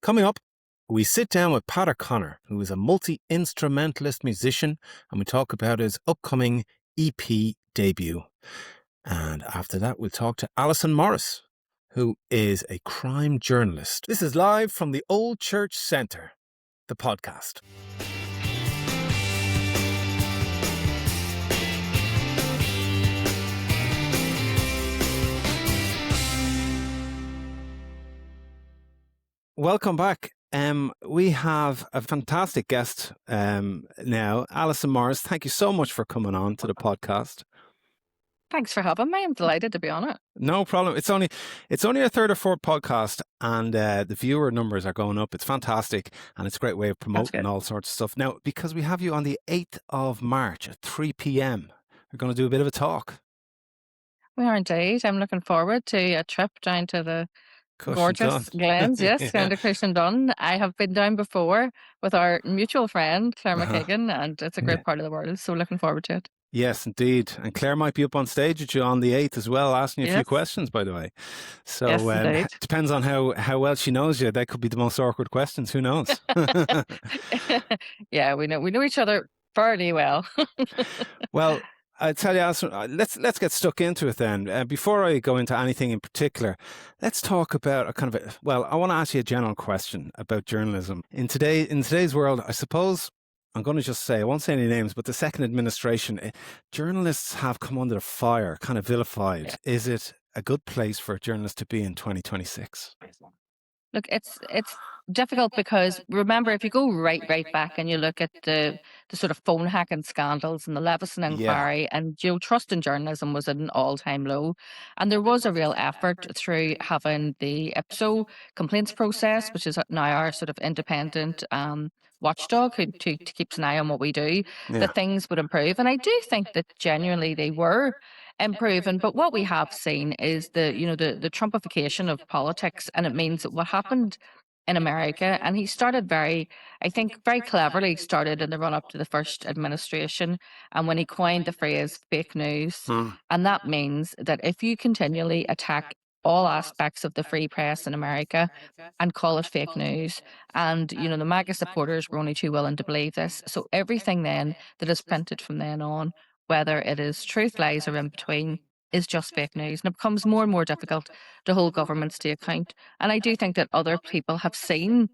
Coming up, we sit down with Peadar Connor, who is a multi-instrumentalist musician, and we talk about his upcoming EP debut. And after that, we'll talk to Allison Morris, who is a crime journalist. This is live from the Old Church Centre, the podcast. Welcome back. We have a fantastic guest now, Allison Morris. Thank you so much for coming on to the podcast. Thanks for having me. I'm delighted to be on it. No problem. It's only our third or fourth podcast, and the viewer numbers are going up. It's fantastic, and it's a great way of promoting all sorts of stuff. Now, because we have you on the 8th of March at 3 p.m, we're going to do a bit of a talk. We are indeed. I'm looking forward to a trip down to the gorgeous Glens, yes, down to Cushendun. I have been down before with our mutual friend, Claire McKagan, and it's a great part of the world, so looking forward to it. Yes, indeed. And Claire might be up on stage with you on the 8th as well, asking you a few questions, by the way. So it depends on how well she knows you. They could be the most awkward questions. Who knows? Yeah, we know each other fairly well. Well, I tell you, Alison, let's get stuck into it then. Before I go into anything in particular, let's talk about I want to ask you a general question about journalism. In today's world, I suppose, I'm going to just say, I won't say any names, but the second administration, journalists have come under fire, kind of vilified. Yeah. Is it a good place for a journalist to be in 2026? Look, it's difficult because remember, if you go right back and you look at the sort of phone hacking scandals and the Leveson inquiry, and trust in journalism was at an all-time low, and there was a real effort through having the IPSO complaints process, which is now our sort of independent watchdog who keeps an eye on what we do, that things would improve. And I do think that genuinely they were improving. But what we have seen is the Trumpification of politics, and it means that what happened in America, and he started very cleverly started in the run up to the first administration, and when he coined the phrase fake news, and that means that if you continually attack all aspects of the free press in America and call it fake news. And, the MAGA supporters were only too willing to believe this. So everything then that is printed from then on, whether it is truth, lies, or in between, is just fake news. And it becomes more and more difficult to hold governments to account. And I do think that other people have seen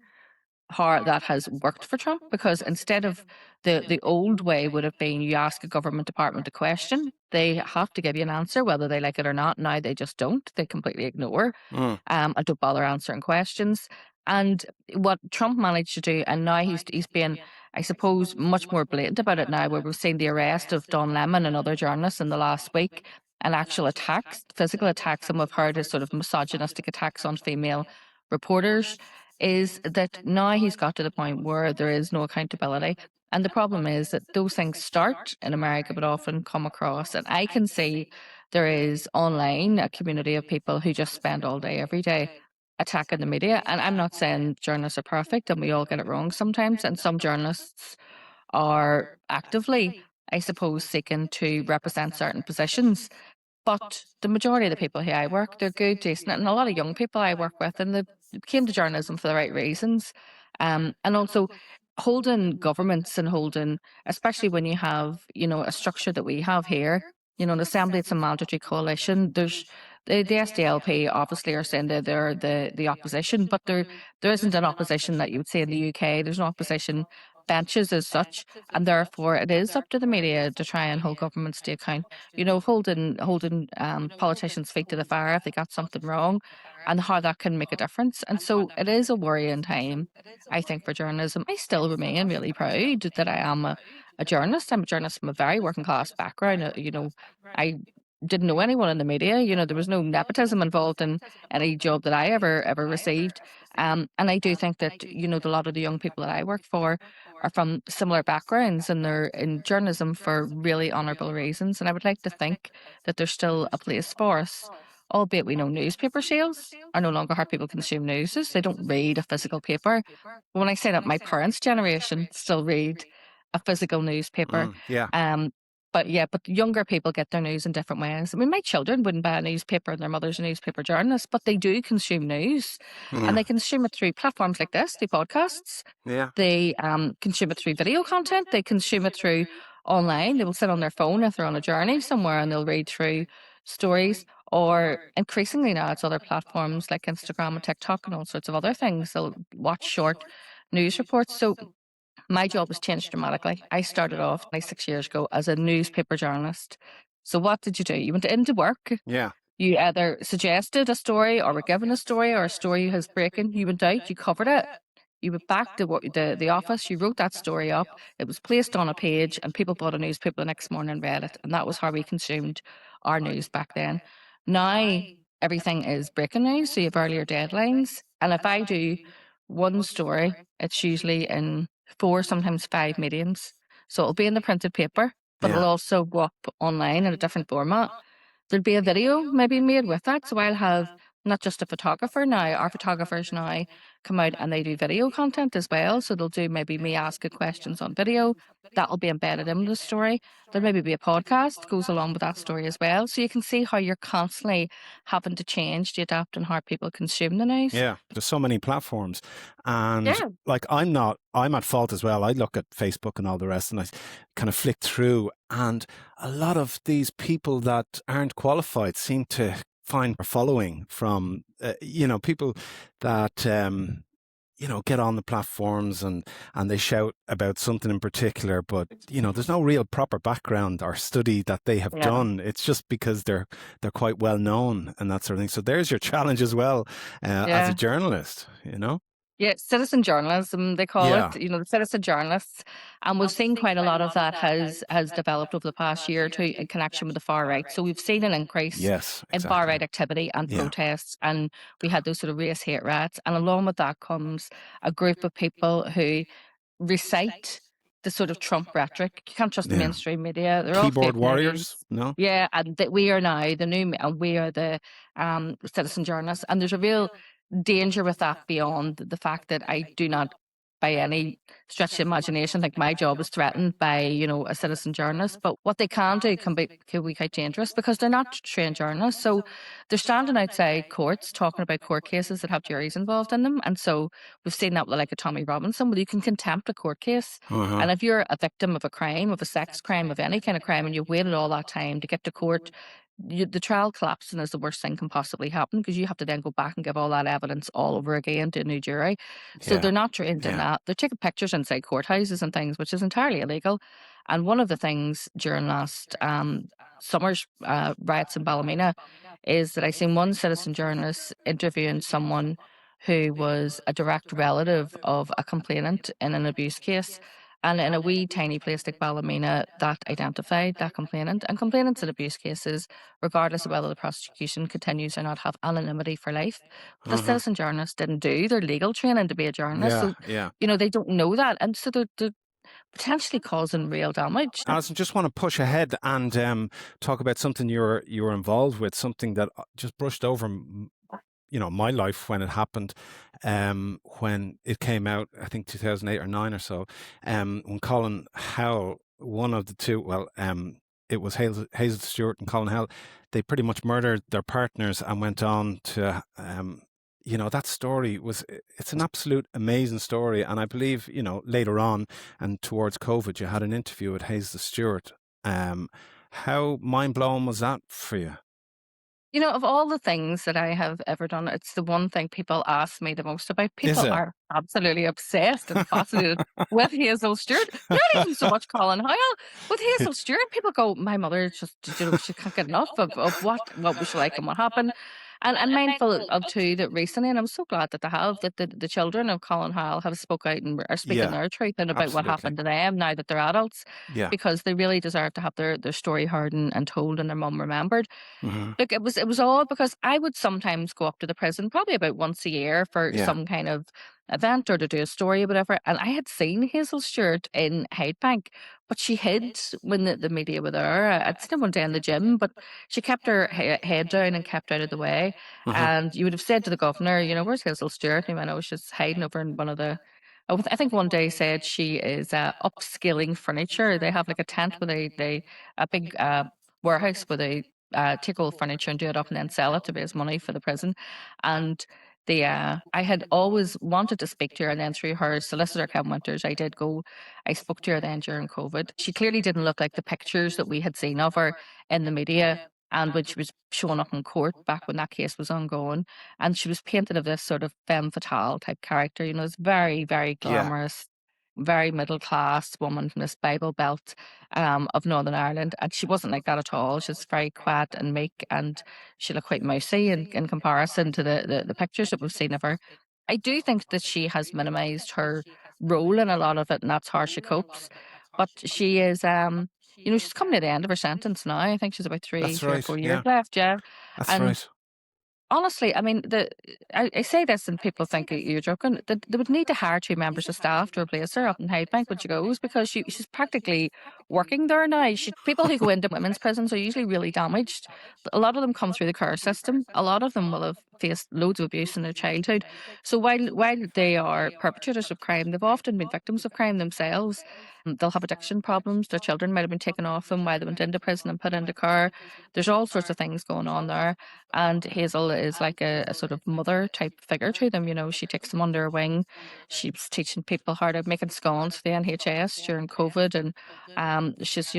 how that has worked for Trump, because instead of the old way would have been you ask a government department a question, they have to give you an answer whether they like it or not. Now they just don't. They completely ignore and don't bother answering questions. And what Trump managed to do, and now he's been, I suppose, much more blatant about it now, where we've seen the arrest of Don Lemon and other journalists in the last week, and actual attacks, physical attacks, and we've heard his sort of misogynistic attacks on female reporters, is that now he's got to the point where there is no accountability. And the problem is that those things start in America but often come across. And I can see there is online a community of people who just spend all day, every day, attacking the media. And I'm not saying journalists are perfect and we all get it wrong sometimes. And some journalists are actively, I suppose, seeking to represent certain positions. But the majority of the people who I work, they're good, decent, and a lot of young people I work with, and they came to journalism for the right reasons. And also holding governments and holding, especially when you have, a structure that we have here, an assembly, it's a mandatory coalition. There's the SDLP obviously are saying that they're the opposition, but there isn't an opposition that you would say in the UK. There's no opposition benches as such, and therefore it is up to the media to try and hold governments to account, holding politicians' feet to the fire if they got something wrong, and how that can make a difference. And so it is a worrying time, I think, for journalism. I still remain really proud that I am a journalist. I'm a journalist from a very working class background. I didn't know anyone in the media. There was no nepotism involved in any job that I ever received. And I do think that, a lot of the young people that I work for are from similar backgrounds, and they're in journalism for really honourable reasons. And I would like to think that there's still a place for us, albeit we know newspaper sales are no longer how people consume news. They don't read a physical paper. When I say that, my parents' generation still read a physical newspaper. But yeah, but younger people get their news in different ways. I mean, my children wouldn't buy a newspaper and their mother's a newspaper journalist, but they do consume news, and Yeah. they consume it through platforms like this, the podcasts. Yeah. They consume it through video content. They consume it through online. They will sit on their phone if they're on a journey somewhere and they'll read through stories. Or increasingly now, it's other platforms like Instagram and TikTok and all sorts of other things. They'll watch short news reports. So my job has changed dramatically. I started off 26 years ago as a newspaper journalist. So what did you do? You went into work. Yeah. You either suggested a story or were given a story, or a story has breaking. You went out, you covered it. You went back to the office, you wrote that story up, it was placed on a page, and people bought a newspaper the next morning and read it. And that was how we consumed our news back then. Now, everything is breaking news, so you have earlier deadlines. And if I do one story, it's usually in 4, sometimes 5 mediums. So it'll be in the printed paper, but Yeah. it'll also go up online in a different format. There'll be a video maybe made with that. So I'll have not just a photographer now, our photographers now come out and they do video content as well. So they'll do maybe me asking questions on video. That'll be embedded in the story. There'll maybe be a podcast goes along with that story as well. So you can see how you're constantly having to change to adapt on how people consume the news. Yeah, there's so many platforms, and Yeah. like I'm at fault as well. I look at Facebook and all the rest, and I kind of flick through, and a lot of these people that aren't qualified seem to find a following from, people that get on the platforms and they shout about something in particular, but there's no real proper background or study that they have Yeah. done. It's just because they're quite well known and that sort of thing. So there's your challenge as well, as Yeah. a journalist. Yeah, citizen journalism, they call Yeah. it, the citizen journalists. And we've seen quite a lot of that has developed over the past year or two in connection with the far right. So we've seen an increase Yes, in far exactly. right activity and Yeah. protests. And we had those sort of race hate riots. And along with that comes a group of people who recite the sort of Trump rhetoric. You can't trust the Yeah. mainstream media. They're all Keyboard fake warriors? news. No? Yeah, and that we are now the new, and we are the citizen journalists. And there's a real danger with that beyond the fact that I do not, by any stretch of imagination, think my job is threatened by, a citizen journalist. But what they can do can be quite dangerous because they're not trained journalists. So they're standing outside courts talking about court cases that have juries involved in them. And so we've seen that with like a Tommy Robinson, where you can contempt a court case. Uh-huh. And if you're a victim of a crime, of a sex crime, of any kind of crime, and you've waited all that time to get to court, the trial collapsing is the worst thing can possibly happen because you have to then go back and give all that evidence all over again to a new jury. So Yeah. they're not trained in that. They're taking pictures inside courthouses and things, which is entirely illegal. And one of the things during last summer's riots in Ballymena is that I seen one citizen journalist interviewing someone who was a direct relative of a complainant in an abuse case. And in a wee tiny place like Ballymena, that identified that complainant. And complainants in abuse cases, regardless of whether the prosecution continues or not, have anonymity for life. But the citizen journalists didn't do their legal training to be a journalist. So, they don't know that. And so they're potentially causing real damage. Alison, just want to push ahead and talk about something you were involved with, something that just brushed over my life when it happened, when it came out, I think 2008 or 9 or so, when Colin Howell, one of the two, it was Hazel Stewart and Colin Howell, they pretty much murdered their partners and went on to, that story it's an absolute amazing story. And I believe, later on and towards COVID, you had an interview with Hazel Stewart. How mind-blowing was that for you? Of all the things that I have ever done, it's the one thing people ask me the most about. People are absolutely obsessed and fascinated with Hazel Stewart. Not even so much Colin Howell. With Hazel Stewart, people go, my mother just, she can't get enough of what was she like and what happened. And I'm mindful of too that recently, and I'm so glad that they have, that the children of Colin Howell have spoke out and are speaking their truth and about what happened to them now that they're adults. Yeah. Because they really deserve to have their story heard and told and their mum remembered. Mm-hmm. Look, it was odd because I would sometimes go up to the prison probably about once a year for some kind of event or to do a story or whatever. And I had seen Hazel Stewart in Hyde Bank, but she hid when the media were there. I'd seen her one day in the gym, but she kept her head down and kept out of the way. And you would have said to the governor, where's Hazel Stewart? And he went, oh, she's hiding over in one of the I think one day said she is upscaling furniture. They have like a tent where a big warehouse where they take all the furniture and do it up and then sell it to raise money for the prison. And I had always wanted to speak to her, and then through her solicitor, Kevin Winters, I spoke to her then during COVID. She clearly didn't look like the pictures that we had seen of her in the media and when she was showing up in court back when that case was ongoing. And she was painted as this sort of femme fatale type character. You know, it's very, very Yeah, glamorous, very middle class woman from this Bible Belt of Northern Ireland. And she wasn't like that at all. She's very quiet and meek, and she looked quite mousy in comparison to the pictures that we've seen of her. I do think that she has minimised her role in a lot of it, and that's how she copes. But she is, she's coming to the end of her sentence now. I think she's about that's three or right. 4 years Yeah, left, yeah. that's And right. honestly, I mean, I say this and people think that you're joking. That they would need to hire two members of staff to replace her up in Hydebank when she goes because she's practically working there now. People who go into women's prisons are usually really damaged. A lot of them come through the care system. A lot of them will have faced loads of abuse in their childhood. So while they are perpetrators of crime, they've often been victims of crime themselves. They'll have addiction problems. Their children might have been taken off them while they went into prison and put into care. There's all sorts of things going on there. And Hazel is like a sort of mother type figure to them. You know, she takes them under her wing. She was teaching people how to making scones for the NHS during COVID, and she's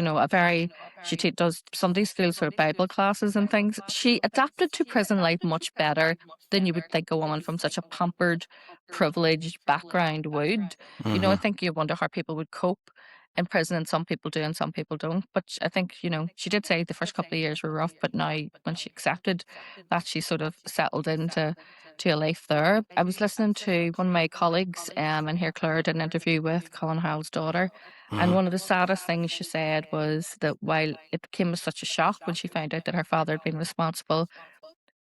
does Sunday school sort of Bible classes and things. She adapted to prison life much better than you would think a woman from such a pampered, privileged background would. You know, I Hmm. think you wonder how people would cope in prison, and some people do and some people don't. But I think, she did say the first couple of years were rough, but now when she accepted that, she sort of settled into a life there. I was listening to one of my colleagues in here, Claire, did an interview with Colin Howell's daughter. And Hmm. one of the saddest things she said was that while it came as such a shock when she found out that her father had been responsible,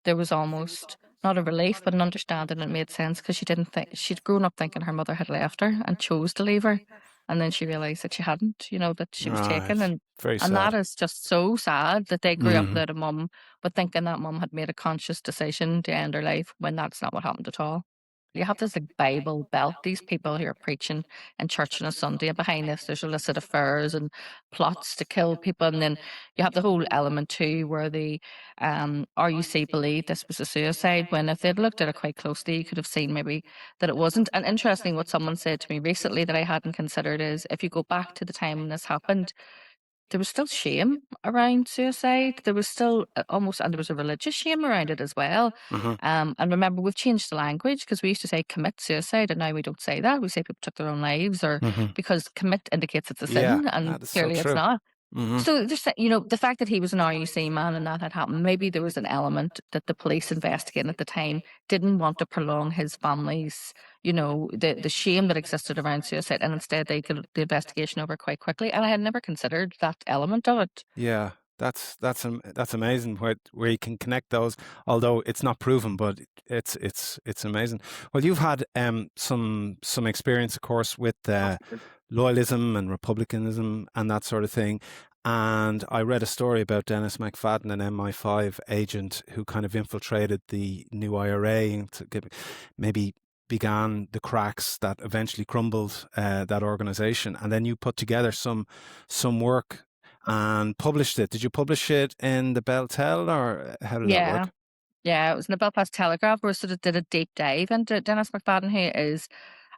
there was almost not a relief, but an understanding. It made sense because she didn't think she'd grown up thinking her mother had left her and chose to leave her, and then she realized that she hadn't. That she was taken, Right. Very and that sad. is just so sad that they grew up Hmm. without a mum, but thinking that mum had made a conscious decision to end her life when that's not what happened at all. You have this like Bible Belt, these people who are preaching in church on a Sunday, and behind this there's illicit affairs and plots to kill people. And then you have the whole element too where the RUC believed this was a suicide, when if they'd looked at it quite closely, you could have seen maybe that it wasn't. And interesting, what someone said to me recently that I hadn't considered is, if you go back to the time when this happened, there was still shame around suicide. There was still and there was a religious shame around it as well. Hmm. And remember, we've changed the language because we used to say commit suicide, and now we don't say that. We say people took their own lives, or Hmm. because commit indicates it's a Yeah, sin, and that is so clearly it's true. not. Hmm. So there's, the fact that he was an RUC man and that had happened, maybe there was an element that the police investigating at the time didn't want to prolong his family's, the shame that existed around suicide, and instead they got the investigation over quite quickly. And I had never considered that element of it. Yeah, that's amazing where you can connect those, although it's not proven, but it's amazing. Well, you've had some experience, of course, with loyalism and republicanism and that sort of thing. And I read a story about Dennis McFadden, an MI5 agent who kind of infiltrated the new IRA and maybe began the cracks that eventually crumbled that organization. And then you put together some work and published it. Did you publish it in the Bell Tell, or how did that Yeah. work? Yeah, it was in the Belfast Telegraph where I sort of did a deep dive into Dennis McFadden, who is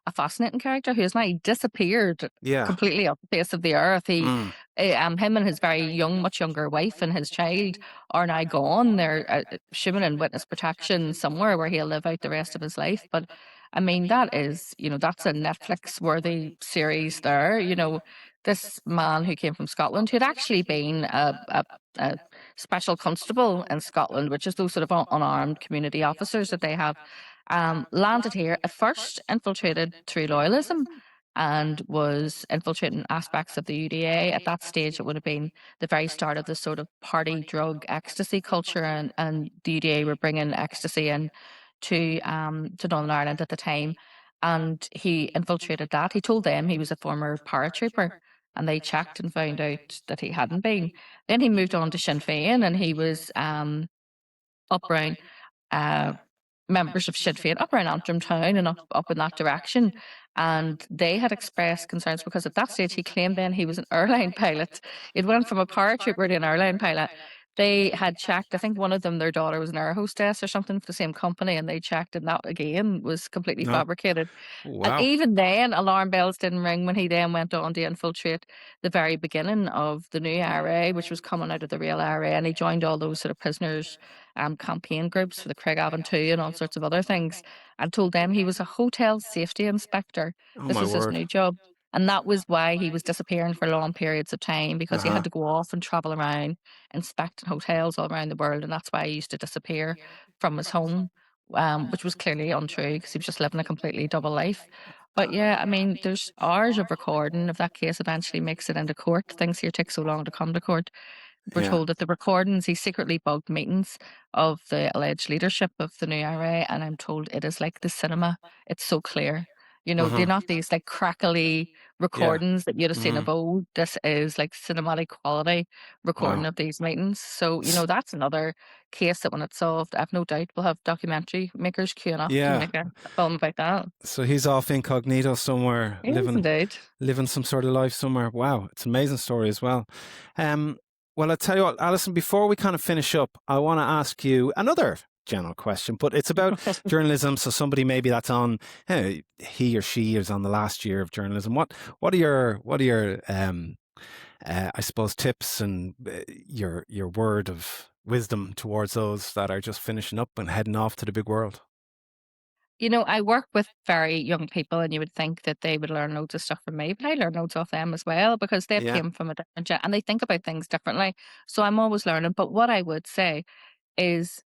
a fascinating character who has now disappeared Yeah. completely off the face of the earth. Mm. Him and his very young, much younger wife and his child are now gone. They're assuming in witness protection somewhere where he'll live out the rest of his life. But I mean, that's a Netflix worthy series there. This man who came from Scotland, who had actually been a special constable in Scotland, which is those sort of unarmed community officers that they have, landed here at first, infiltrated through loyalism, and was infiltrating aspects of the UDA. At that stage, it would have been the very start of this sort of party drug ecstasy culture, and the UDA were bringing ecstasy in to Northern Ireland at the time. And he infiltrated that. He told them he was a former paratrooper, and they checked and found out that he hadn't been. Then he moved on to Sinn Féin, and he was up around members of Sinn Féin up around Antrim town and up in that direction. And they had expressed concerns because at that stage he claimed then he was an airline pilot. It went from a paratrooper to an airline pilot. They had checked, I think one of them, their daughter was an air hostess or something for the same company, and they checked, and that again was completely No. fabricated. And Wow. even then, alarm bells didn't ring when he then went on to infiltrate the very beginning of the new IRA, which was coming out of the real IRA, and he joined all those sort of prisoners' campaign groups for the Craigavon 2 and all sorts of other things, and told them he was a hotel safety inspector. Oh This my was his word. new job. And that was why he was disappearing for long periods of time, because he had to go off and travel around inspecting hotels all around the world. And that's why he used to disappear from his home, which was clearly untrue because he was just living a completely double life. But yeah, I mean, there's hours of recording. If that case eventually makes it into court, things here take so long to come to court. We're Yeah. told that the recordings, he secretly bugged meetings of the alleged leadership of the new IRA, and I'm told it is like the cinema. It's so clear. You know, they're not these like crackly Yeah. recordings that you'd have seen of old. This is like cinematic quality recording Wow. of these meetings. So, you know, that's another case that when it's solved, I've no doubt we'll have documentary makers queuing up to Yeah. make a film about that. So he's off incognito somewhere, Yes, indeed. living some sort of life somewhere. Wow, it's an amazing story as well. Well, I tell you what, Alison, before we kind of finish up, I want to ask you another general question, but it's about journalism. So somebody maybe that's on, he or she is on the last year of journalism. What are your I suppose tips and your word of wisdom towards those that are just finishing up and heading off to the big world? You know, I work with very young people, and you would think that they would learn loads of stuff from me, but I learn loads off them as well because they've Yeah. came from a different and they think about things differently. So I'm always learning. But what I would say is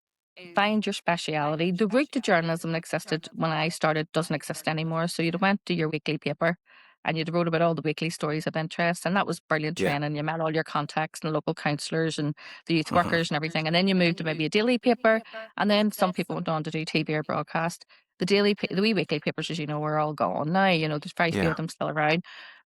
find your speciality. The route to journalism that existed when I started doesn't exist anymore. So you'd went to your weekly paper and you'd wrote about all the weekly stories of interest, and that was brilliant Yeah. training. You met all your contacts and local councillors and the youth workers and everything. And then you moved to maybe a daily paper, and then some people went on to do TV or broadcast. The wee weekly papers, as you know, are all gone now. You know, there's very few Yeah. of them still around.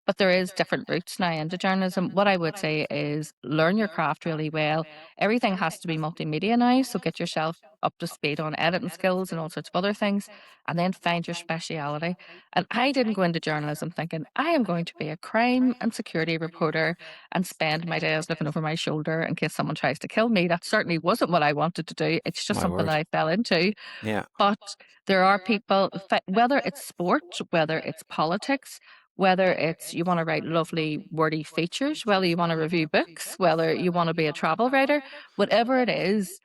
But there is different routes now into journalism. What I would say is learn your craft really well. Everything has to be multimedia now, so get yourself up to speed on editing skills and all sorts of other things, and then find your speciality. And I didn't go into journalism thinking I am going to be a crime and security reporter and spend my days looking over my shoulder in case someone tries to kill me. That certainly wasn't what I wanted to do. It's just My something word. that I fell into. Yeah. But there are people, whether it's sport, whether it's politics, whether it's you want to write lovely wordy features, whether you want to review books, whether you want to be a travel writer, whatever it is,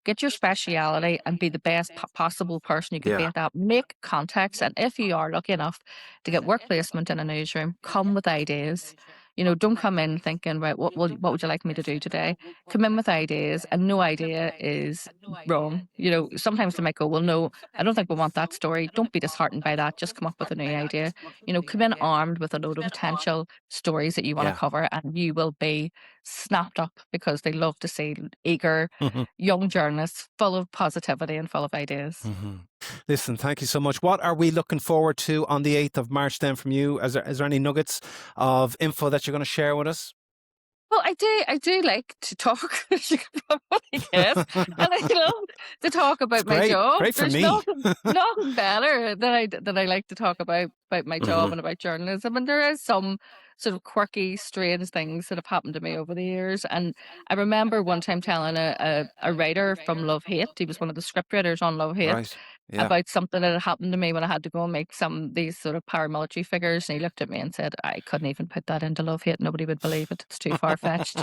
get your speciality and be the best possible person you could be Yeah. at that. Make contacts, and if you are lucky enough to get work placement in a newsroom, come with ideas. You know, don't come in thinking, right, what would you like me to do today? Come in with ideas, and no idea is wrong. You know, sometimes they might go, well, no, I don't think we want that story. Don't be disheartened by that. Just come up with a new idea. You know, come in armed with a load of potential stories that you want to Yeah. cover, and you will be snapped up because they love to see eager young journalists full of positivity and full of ideas. Listen, thank you so much. What are we looking forward to on the 8th of March then from you? Is there any nuggets of info that you're going to share with us? Well, I do like to talk, as you can probably guess, and I love to talk about my job. Great for There's me. nothing better than I like to talk about my job and about journalism. And there is some sort of quirky, strange things that have happened to me over the years. And I remember one time telling a writer from Love Hate, he was one of the script writers on Love Hate, Right. Yeah. about something that had happened to me when I had to go and make these sort of paramilitary figures. And he looked at me and said, I couldn't even put that into Love Hate. Nobody would believe it. It's too far fetched.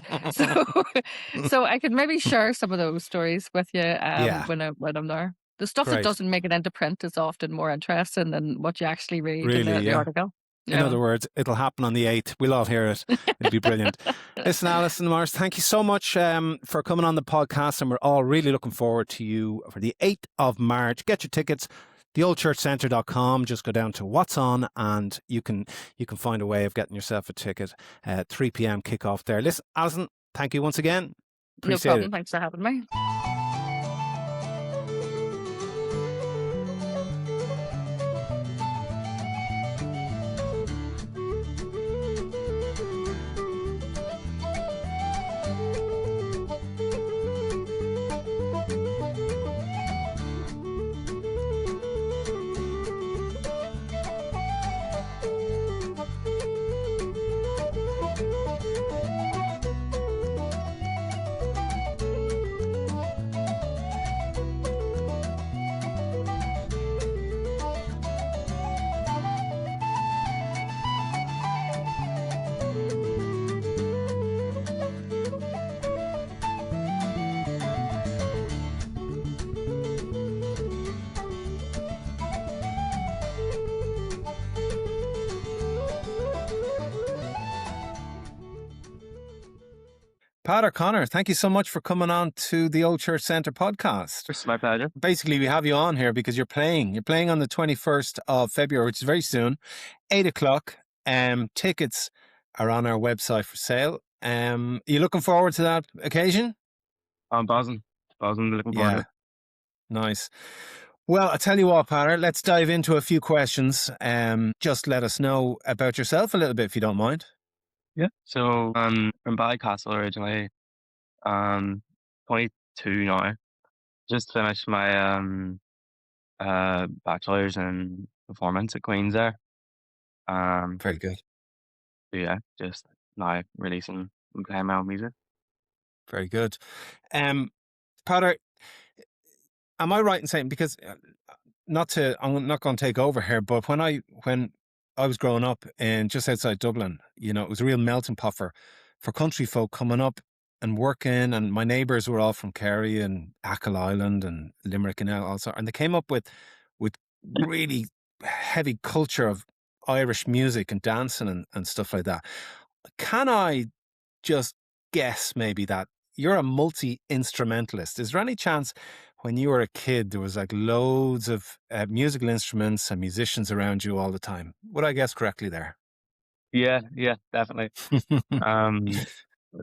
So I could maybe share some of those stories with you Yeah. when I'm there. The stuff that Great. doesn't make it into print is often more interesting than what you actually read in Really, the yeah. article. In other words, it'll happen on the 8th. We'll all hear it. It'll be brilliant. Listen, Allison Morris, thank you so much for coming on the podcast, and we're all really looking forward to you for the 8th of March. Get your tickets, theoldchurchcentre.com. Just go down to What's On, and you can find a way of getting yourself a ticket. 3 p.m. kickoff there. Listen, Allison, thank you once again. Appreciate No problem. it. Thanks for having me. Peadar Connor, thank you so much for coming on to the Old Church Centre podcast. It's my pleasure. Basically, we have you on here because you're playing. You're playing on the 21st of February, which is very soon, 8 o'clock. Tickets are on our website for sale. Are you looking forward to that occasion? I'm buzzing. Looking forward to Yeah, it. nice. Well, I tell you what, Peadar, let's dive into a few questions. Just let us know about yourself a little bit, if you don't mind. Yeah. So from Ballycastle originally. 22 now. Just finished my bachelor's in performance at Queen's there. Very good. So yeah, just now releasing and playing my own music. Very good. Peadar, am I right in saying, because I'm not going to take over here, but when I was growing up in just outside Dublin, it was a real melting pot for country folk coming up and working, and my neighbours were all from Kerry and Achill Island and Limerick and also, and they came up with really heavy culture of Irish music and dancing and stuff like that. Can I just guess maybe that you're a multi-instrumentalist? Is there any chance when you were a kid there was like loads of musical instruments and musicians around you all the time? Would I guess correctly there? Yeah, definitely.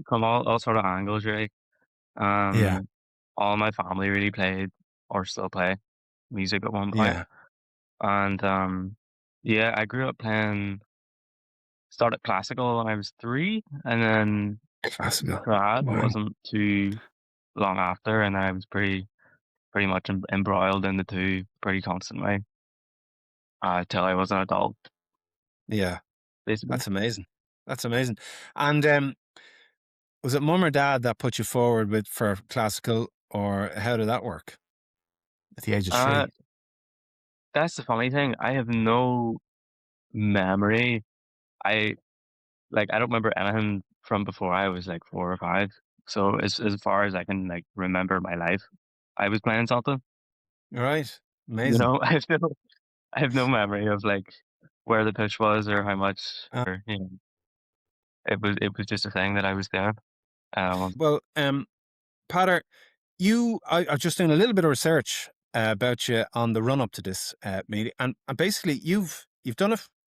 From all sort of angles really. Yeah, All my family really played or still play music at one point. yeah, And yeah, I grew up playing started classical when I was 3, and then classical. trad Wow. wasn't too long after, and I was pretty much embroiled in the 2 pretty constantly, till I was an adult, Yeah, basically. that's amazing. That's amazing. And was it mum or dad that put you forward for classical, or how did that work at the age of Uh, 3? that's the funny thing, I have no memory. I I don't remember anything from before I was, 4 or 5, so as far as I can, remember my life, I was playing something, All right, you amazing. know? I have no memory of, where the pitch was or how much Uh, or, it was just a thing that I was there. well, Peadar, I was just doing a little bit of research about you on the run up to this meeting, and basically you've done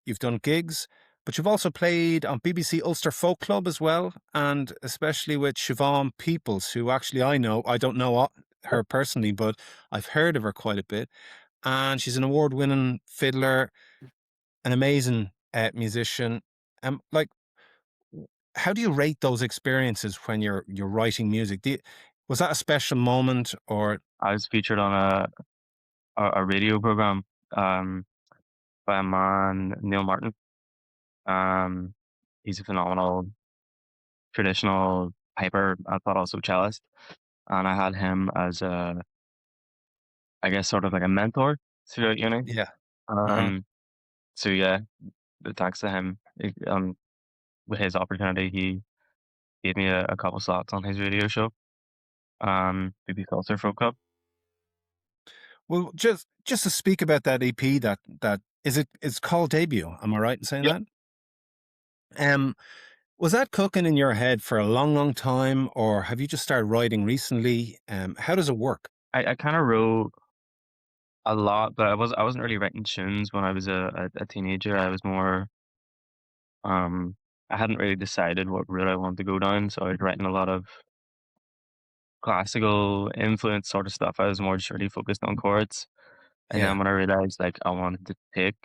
you've done gigs, but you've also played on BBC Ulster Folk Club as well, and especially with Siobhan Peoples, who actually I don't know her personally, but I've heard of her quite a bit, and she's an award-winning fiddler, an amazing musician. Like, how do you rate those experiences when you're writing music? Was that a special moment, or I was featured on a radio program, um, by a man, Neil Martin. Um, he's a phenomenal traditional piper, I thought also cellist, and I had him as I guess, sort of like a mentor throughout uni. yeah? Uh-huh. Um, so yeah, thanks to him, with his opportunity, he gave me a couple slots on his radio show, BBC Culture Folk Club. Well, just to speak about that EP, it's called Debut. Am I right in saying Yep. that? Um, was that cooking in your head for a long, long time, or have you just started writing recently? How does it work? I kind of wrote a lot, but I wasn't really writing tunes when I was a teenager. I was more um I hadn't really decided what route I wanted to go down, so I was writing a lot of classical influence sort of stuff. I was more just really focused on chords. And Yeah, then when I realized I wanted to take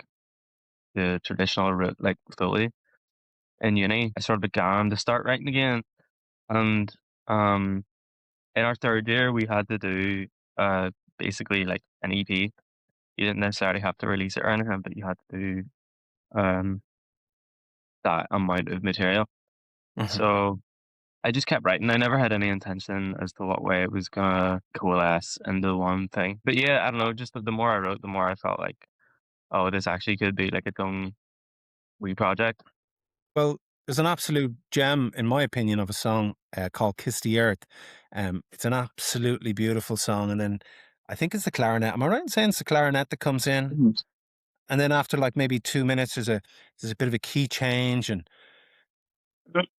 the traditional route fully in uni, I sort of began to start writing again. And um in our 3rd year we had to do basically an EP. You didn't necessarily have to release it or anything, but you had to do um that amount of material. uh-huh. So I just kept writing. I never had any intention as to what way it was gonna coalesce into one thing. But yeah, I don't know, just the more I wrote, the more I felt like, oh, this actually could be its own wee project. Well, there's an absolute gem, in my opinion, of a song called "Kiss the Earth." It's an absolutely beautiful song, and then I think it's the clarinet. Am I right in saying it's the clarinet that comes in? Mhm. And then after like maybe 2 minutes, there's a bit of a key change, and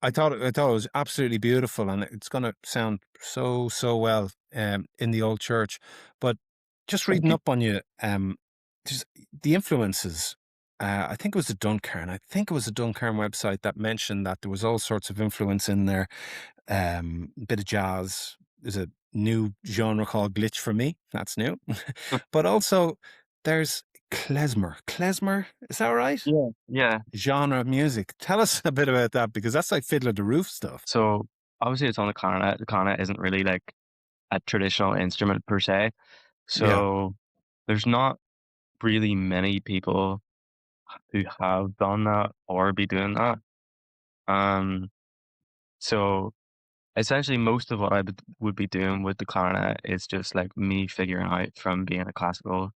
I thought it was absolutely beautiful, and it's going to sound so well in the old church. But just reading up on you, just the influences. I think it was the Duncairn. I think it was the Duncairn website that mentioned that there was all sorts of influence in there. A bit of jazz. There's a new genre called glitch for me. That's new. But also there's klezmer. Klezmer, is that right? Yeah. Yeah. Genre of music. Tell us a bit about that, because that's like Fiddler the Roof stuff. So obviously it's on the clarinet. The clarinet isn't really like a traditional instrument per se. So there's not really many people who have done that or be doing that. So essentially most of what I would be doing with the clarinet is just like me figuring out from being a classical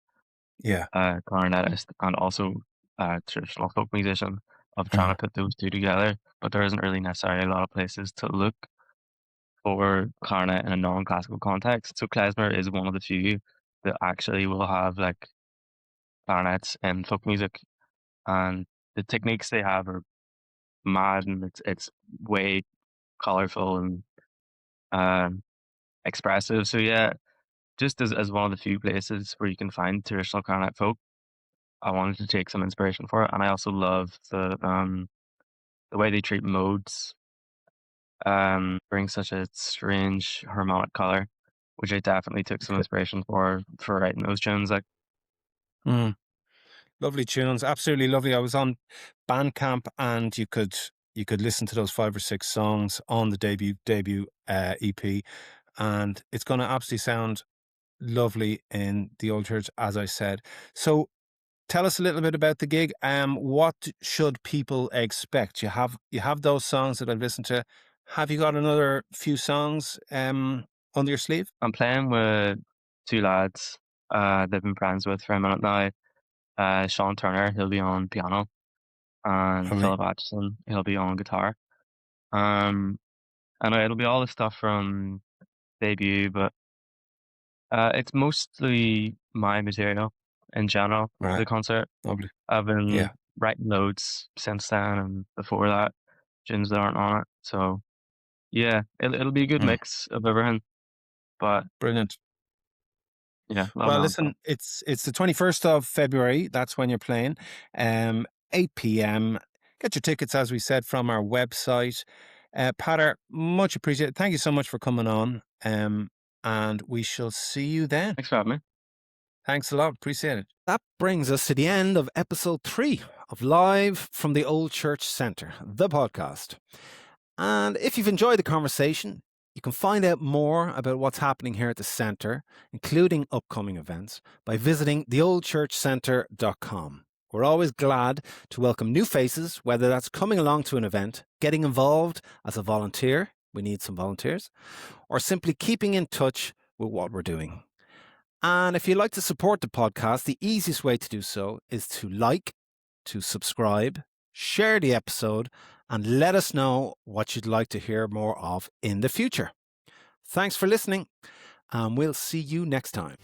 Yeah. clarinetist and also a traditional folk musician of trying to put those two together. But there isn't really necessarily a lot of places to look for clarinet in a non-classical context. So klezmer is one of the few that actually will have like clarinets in folk music, and the techniques they have are mad, and it's way colorful and expressive. So yeah, just as one of the few places where you can find traditional clarinet folk, I wanted to take some inspiration for it, and I also love the way they treat modes. Brings such a strange harmonic color, which I definitely took some inspiration for writing those tunes. Like, Lovely tunes, absolutely lovely. I was on Bandcamp, and you could listen to those 5 or 6 songs on the debut EP, and it's going to absolutely sound lovely in the old church, as I said. So tell us a little bit about the gig. What should people expect? You have those songs that I've listened to. Have you got another few songs under your sleeve? I'm playing with 2 lads they've been friends with for a minute now. Sean Turner, he'll be on piano, and Lovely. Philip Atchison, he'll be on guitar. And it'll be all the stuff from debut, but it's mostly my material in general for Right. the concert. Lovely. I've been Yeah. writing loads since then and before that, tunes that aren't on it. So yeah, it'll be a good mix of everything. But Brilliant. yeah, Well, listen, it's the 21st of February. That's when you're playing. 8 p.m. Get your tickets, as we said, from our website. Peadar, much appreciated. Thank you so much for coming on. And we shall see you then. Thanks for having me. Thanks a lot. Appreciate it. That brings us to the end of episode 3 of Live from the Old Church Centre, the podcast. And if you've enjoyed the conversation, you can find out more about what's happening here at the centre, including upcoming events, by visiting theoldchurchcentre.com. We're always glad to welcome new faces, whether that's coming along to an event, getting involved as a volunteer, we need some volunteers, or simply keeping in touch with what we're doing. And if you'd like to support the podcast, the easiest way to do so is to like, to subscribe, share the episode, and let us know what you'd like to hear more of in the future. Thanks for listening, and we'll see you next time.